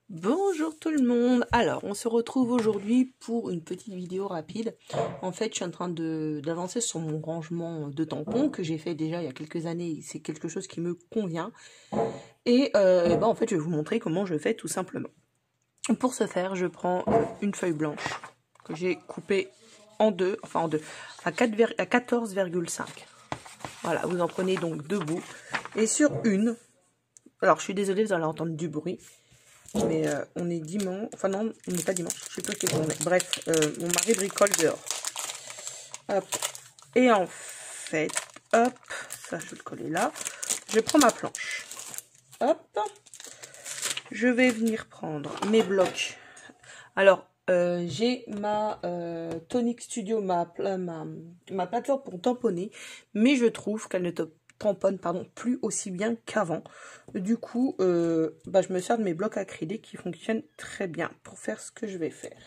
Bonjour tout le monde. Alors, on se retrouve aujourd'hui pour une petite vidéo rapide. En fait, je suis en train d'avancer sur mon rangement de tampons que j'ai fait déjà il y a quelques années. C'est quelque chose qui me convient. Et en fait, je vais vous montrer comment je fais tout simplement. Pour ce faire, je prends une feuille blanche que j'ai coupée en deux, à 14,5. Voilà, vous en prenez donc deux bouts. Et sur une, alors je suis désolée, vous allez entendre du bruit. Mais on est dimanche, enfin non, on n'est pas dimanche, je sais pas quel jour on est. Bref, mon mari bricole dehors. Hop. Et en fait, hop, ça je vais le coller là. Je prends ma planche. Hop. Je vais venir prendre mes blocs. Alors, j'ai ma Tonic Studio, ma plateforme pour tamponner, mais je trouve qu'elle ne tamponne plus aussi bien qu'avant. Du coup, je me sers de mes blocs acryliques qui fonctionnent très bien pour faire ce que je vais faire.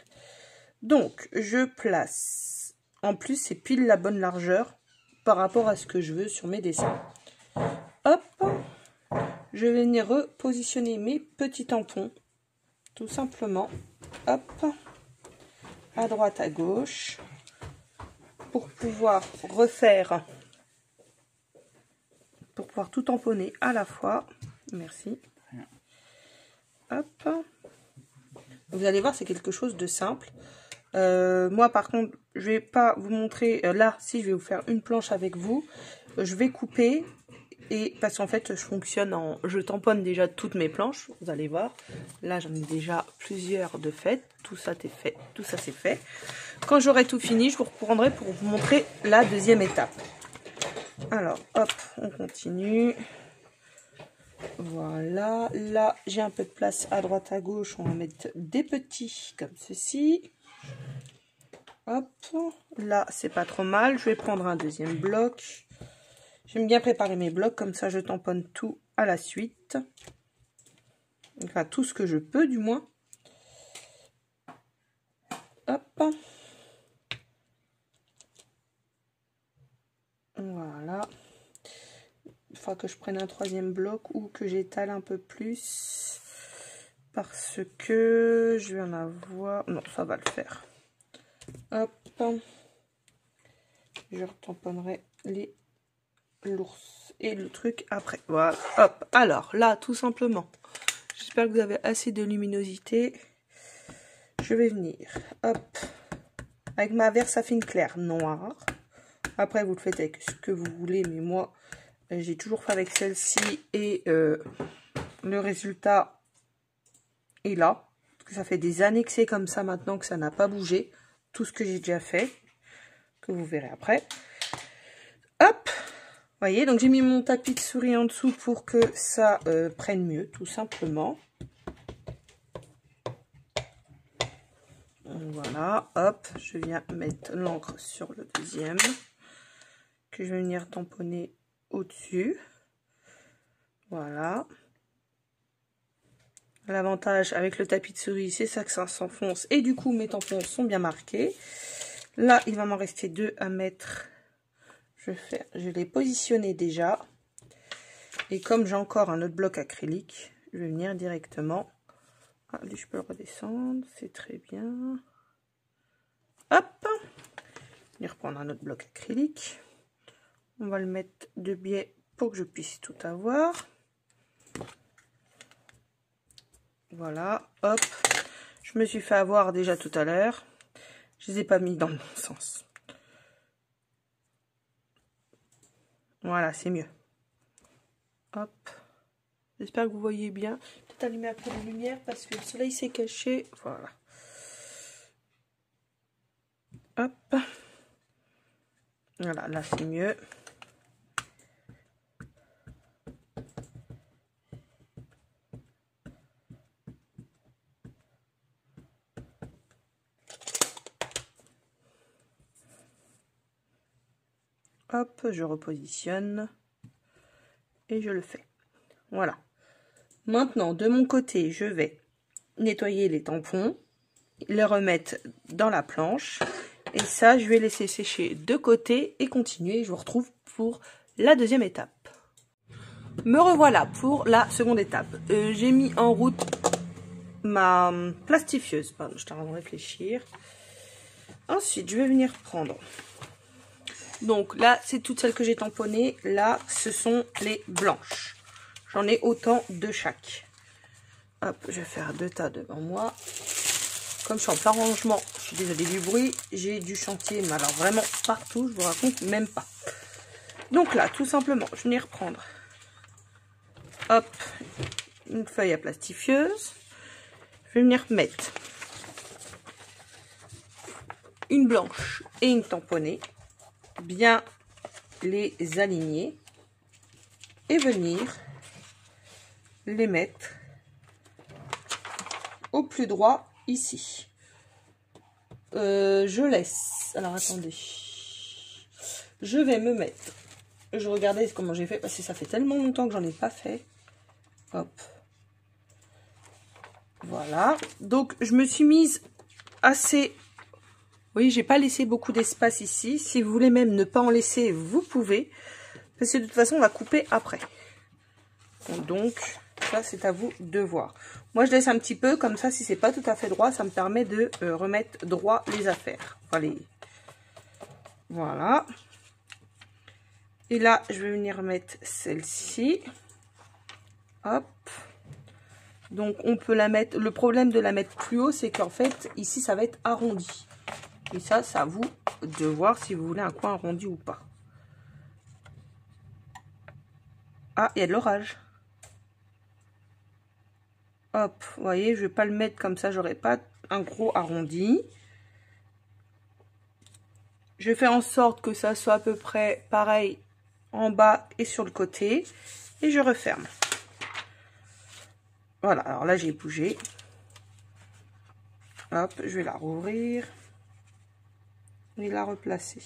Donc, je place, en plus c'est pile la bonne largeur par rapport à ce que je veux sur mes dessins. Hop, je vais venir repositionner mes petits tampons, tout simplement, hop, à droite, à gauche, pour pouvoir refaire, pour pouvoir tout tamponner à la fois. Merci. Hop. Vous allez voir, c'est quelque chose de simple. Moi, par contre, je vais pas vous montrer. Là, si je vais vous faire une planche avec vous, je vais couper. Et parce qu'en fait, je tamponne déjà toutes mes planches. Vous allez voir. Là, j'en ai déjà plusieurs de faites. Tout ça, c'est fait. Tout ça, c'est fait. Quand j'aurai tout fini, je vous reprendrai pour vous montrer la deuxième étape. Alors, hop, on continue. Voilà, là j'ai un peu de place à droite à gauche, on va mettre des petits comme ceci. Hop, là c'est pas trop mal, je vais prendre un deuxième bloc. J'aime bien préparer mes blocs, comme ça je tamponne tout à la suite. Enfin tout ce que je peux du moins. Hop. Voilà. Il faudra que je prenne un troisième bloc ou que j'étale un peu plus parce que je vais en avoir. Non, ça va le faire. Hop, je retamponnerai l'ours et le truc après. Voilà, hop. Alors là, tout simplement, j'espère que vous avez assez de luminosité. Je vais venir, hop, avec ma Versafine claire noire. Après, vous le faites avec ce que vous voulez, mais moi, j'ai toujours fait avec celle-ci et le résultat est là. Parce que ça fait des années que c'est comme ça maintenant, que ça n'a pas bougé. Tout ce que j'ai déjà fait, que vous verrez après. Hop, voyez, donc j'ai mis mon tapis de souris en dessous pour que ça prenne mieux, tout simplement. Voilà, hop, je viens mettre l'encre sur le deuxième, que je vais venir tamponner au-dessus. Voilà. L'avantage avec le tapis de souris, c'est ça que ça s'enfonce. Et du coup, mes tampons sont bien marqués. Là, il va m'en rester deux à mettre. Je l'ai positionné déjà. Et comme j'ai encore un autre bloc acrylique, je vais venir directement. Ah, lui, je peux le redescendre. C'est très bien. Hop. Je vais reprendre un autre bloc acrylique. On va le mettre de biais pour que je puisse tout avoir. Voilà, hop. Je me suis fait avoir déjà tout à l'heure. Je les ai pas mis dans le bon sens. Voilà, c'est mieux. Hop. J'espère que vous voyez bien. Peut-être allumer un peu de lumière parce que le soleil s'est caché. Voilà. Hop. Voilà, là c'est mieux. Hop, je repositionne et je le fais. Voilà. Maintenant, de mon côté, je vais nettoyer les tampons, les remettre dans la planche. Et ça, je vais laisser sécher de côté et continuer. Je vous retrouve pour la deuxième étape. Me revoilà pour la seconde étape. J'ai mis en route ma plastifieuse. Pardon, je t'arrête de réfléchir. Ensuite, je vais venir prendre. Donc là, c'est toutes celles que j'ai tamponnées. Là, ce sont les blanches. J'en ai autant de chaque. Hop, je vais faire 2 tas devant moi. Comme je suis en plein rangement, je suis désolée du bruit. J'ai du chantier, mais alors vraiment partout, je vous raconte même pas. Donc là, tout simplement, je vais venir prendre. Hop, une feuille à plastifieuse. Je vais venir mettre une blanche et une tamponnée. Bien les aligner. Et venir les mettre au plus droit ici. Je laisse. Alors attendez. Je vais me mettre. Je regardais comment j'ai fait parce que ça fait tellement longtemps que j'en ai pas fait. Hop. Voilà. Donc je me suis mise assez. Oui, j'ai pas laissé beaucoup d'espace ici. Si vous voulez même ne pas en laisser, vous pouvez. Parce que de toute façon, on va couper après. Donc, ça, c'est à vous de voir. Moi, je laisse un petit peu. Comme ça, si c'est pas tout à fait droit, ça me permet de remettre droit les affaires. Enfin, voilà. Et là, je vais venir mettre celle-ci. Hop. Donc, on peut la mettre... Le problème de la mettre plus haut, c'est qu'en fait, ici, ça va être arrondi. Et ça, c'est à vous de voir si vous voulez un coin arrondi ou pas. Ah, il y a de l'orage. Hop, vous voyez, je vais pas le mettre comme ça, j'aurai pas un gros arrondi. Je vais faire en sorte que ça soit à peu près pareil en bas et sur le côté. Et je referme. Voilà, alors là, j'ai bougé. Hop, je vais la rouvrir. Et la replacer.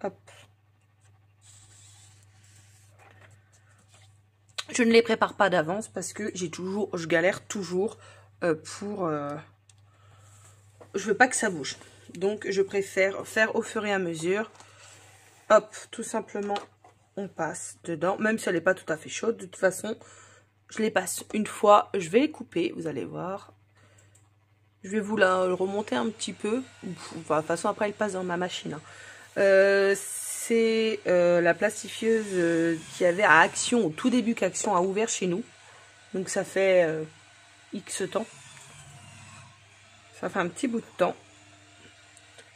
Hop. Je ne les prépare pas d'avance parce que je galère toujours pour... je veux pas que ça bouge. Donc, je préfère faire au fur et à mesure. Hop, tout simplement, on passe dedans. Même si elle n'est pas tout à fait chaude. De toute façon, je les passe une fois. Je vais les couper, vous allez voir. Je vais vous la remonter un petit peu. Enfin, de toute façon, après, elle passe dans ma machine. C'est la plastifieuse qui avait à Action, au tout début qu'Action a ouvert chez nous. Donc, ça fait X temps. Ça fait un petit bout de temps.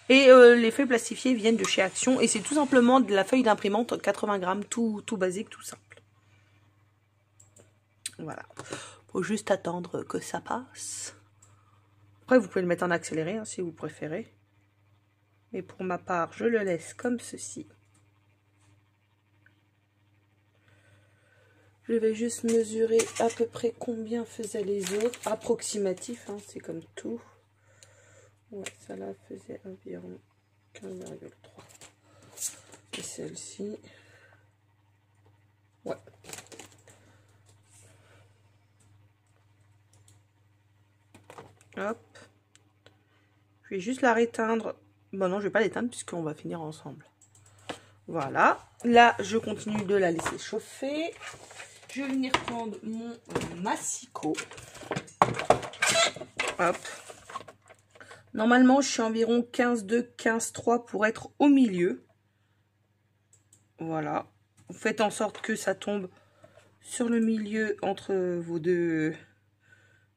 Et les feuilles plastifiées viennent de chez Action. Et c'est tout simplement de la feuille d'imprimante 80 grammes, tout basique, tout simple. Voilà. Faut juste attendre que ça passe. Après, vous pouvez le mettre en accéléré hein, si vous préférez. Mais pour ma part, je le laisse comme ceci. Je vais juste mesurer à peu près combien faisaient les autres. Approximatif, hein, c'est comme tout. Ouais, ça là faisait environ 15,3. Et celle-ci. Ouais. Hop. Je vais juste la réteindre. Bon non, je vais pas l'éteindre puisqu'on va finir ensemble. Voilà. Là, je continue de la laisser chauffer. Je vais venir prendre mon massicot. Hop. Normalement, je suis environ 15,2, 15,3 pour être au milieu. Voilà. Vous faites en sorte que ça tombe sur le milieu entre vos deux.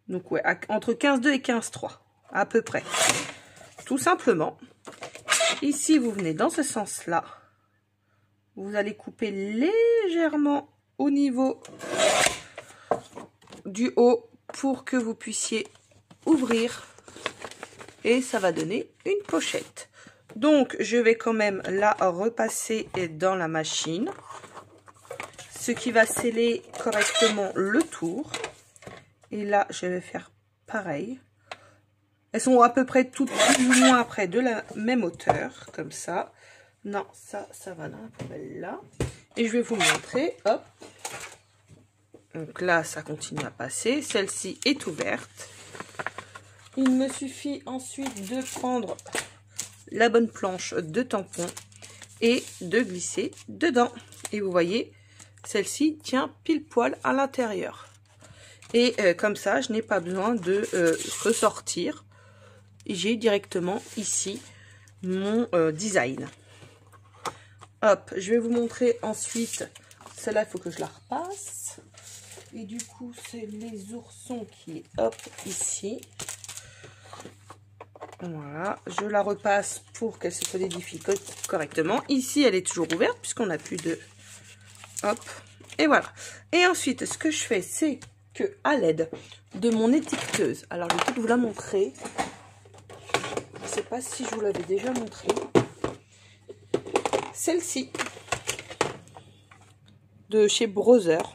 Donc ouais, entre 15,2 et 15,3 à peu près. Tout simplement. Ici, vous venez dans ce sens-là. Vous allez couper légèrement au niveau du haut pour que vous puissiez ouvrir. Et ça va donner une pochette. Donc, je vais quand même la repasser dans la machine. Ce qui va sceller correctement le tour. Et là, je vais faire pareil. Elles sont à peu près toutes plus ou moins après de la même hauteur. Comme ça. Non, ça va dans la poubelle là. Et je vais vous montrer. Hop. Donc là, ça continue à passer. Celle-ci est ouverte. Il me suffit ensuite de prendre la bonne planche de tampon et de glisser dedans. Et vous voyez, celle-ci tient pile poil à l'intérieur. Et comme ça, je n'ai pas besoin de ressortir. J'ai directement ici mon design. Hop, je vais vous montrer ensuite. Celle-là, il faut que je la repasse. Et du coup, c'est les oursons qui est hop ici. Voilà, je la repasse pour qu'elle se solidifie correctement. Ici, elle est toujours ouverte puisqu'on n'a plus de... Hop, et voilà. Et ensuite, ce que je fais, c'est que à l'aide de mon étiqueteuse, alors je vais peut-être vous la montrer. Je ne sais pas si je vous l'avais déjà montré. Celle-ci, de chez Brother,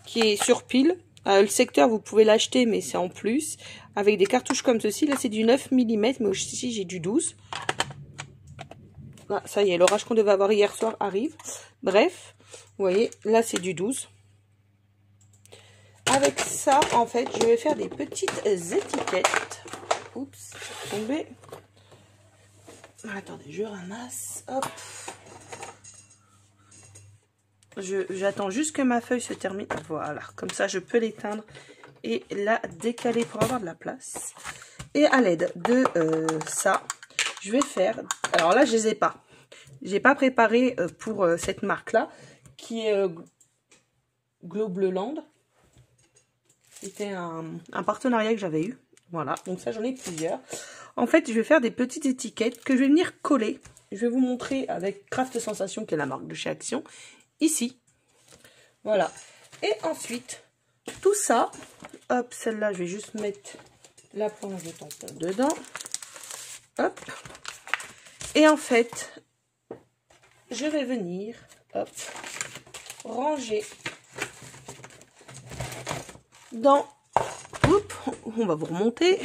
qui est sur pile. Le secteur, vous pouvez l'acheter, mais c'est en plus. Avec des cartouches comme ceci. Là, c'est du 9 mm, mais aussi, j'ai du 12. Ah, ça y est, l'orage qu'on devait avoir hier soir arrive. Bref, vous voyez, là, c'est du 12. Avec ça, en fait, je vais faire des petites étiquettes. Oups, c'est tombé. Attendez, je ramasse. Hop. J'attends juste que ma feuille se termine. Voilà, comme ça je peux l'éteindre et la décaler pour avoir de la place. Et à l'aide de ça, je vais faire... Alors là, je les ai pas. J'ai pas préparé pour cette marque-là, qui est Globleland. C'était un partenariat que j'avais eu. Voilà, donc ça j'en ai plusieurs. En fait, je vais faire des petites étiquettes que je vais venir coller. Je vais vous montrer avec Craft Sensation, qui est la marque de chez Action. Ici, voilà. Et ensuite, tout ça, hop, celle-là, je vais juste mettre la planche de tampon dedans, hop. Et en fait, je vais venir, hop, ranger dans, hop, on va vous remonter,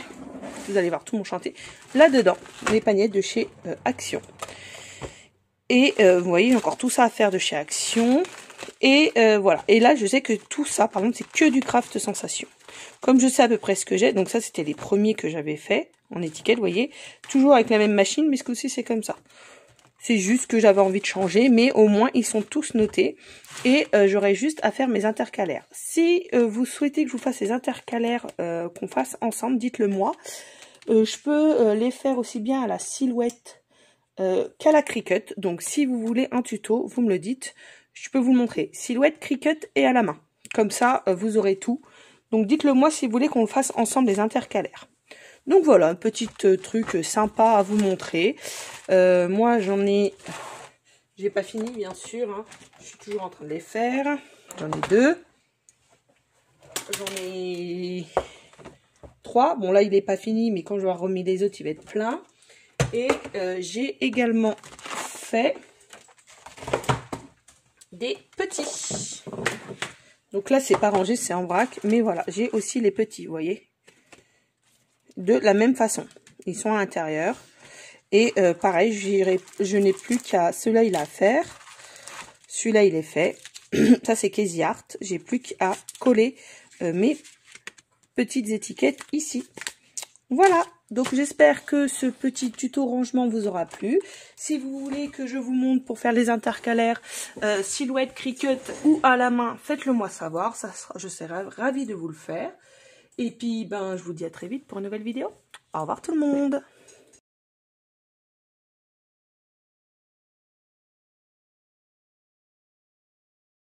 vous allez voir tout mon chantier, là-dedans, les paniers de chez Action. Et vous voyez, j'ai encore tout ça à faire de chez Action. Et voilà. Et là, je sais que tout ça, par exemple, c'est que du Craft Sensation. Comme je sais à peu près ce que j'ai, donc ça, c'était les premiers que j'avais fait en étiquette, vous voyez. Toujours avec la même machine, mais ce coup-ci, c'est comme ça. C'est juste que j'avais envie de changer, mais au moins, ils sont tous notés. Et j'aurai juste à faire mes intercalaires. Si vous souhaitez que je vous fasse les intercalaires qu'on fasse ensemble, dites-le moi. Je peux les faire aussi bien à la silhouette qu'à la Cricut. Donc si vous voulez un tuto, vous me le dites, je peux vous le montrer. Silhouette, Cricut et à la main. Comme ça, vous aurez tout. Donc dites-le moi si vous voulez qu'on le fasse ensemble les intercalaires. Donc voilà, un petit truc sympa à vous montrer. Moi j'ai pas fini bien sûr, hein. Je suis toujours en train de les faire. J'en ai 2. J'en ai 3. Bon là il n'est pas fini, mais quand j'aurai remis les autres, il va être plein. Et j'ai également fait des petits. Donc là, c'est pas rangé, c'est en vrac. Mais voilà, j'ai aussi les petits, vous voyez. De la même façon. Ils sont à l'intérieur. Et pareil, je n'ai plus qu'à... Celui-là, il a à faire. Celui-là, il est fait. Ça, c'est Casey Art. J'ai plus qu'à coller mes petites étiquettes ici. Voilà. Donc j'espère que ce petit tuto rangement vous aura plu. Si vous voulez que je vous montre pour faire les intercalaires, silhouette, Cricut ou à la main, faites-le moi savoir. Je serai ravie de vous le faire. Et puis, je vous dis à très vite pour une nouvelle vidéo. Au revoir tout le monde.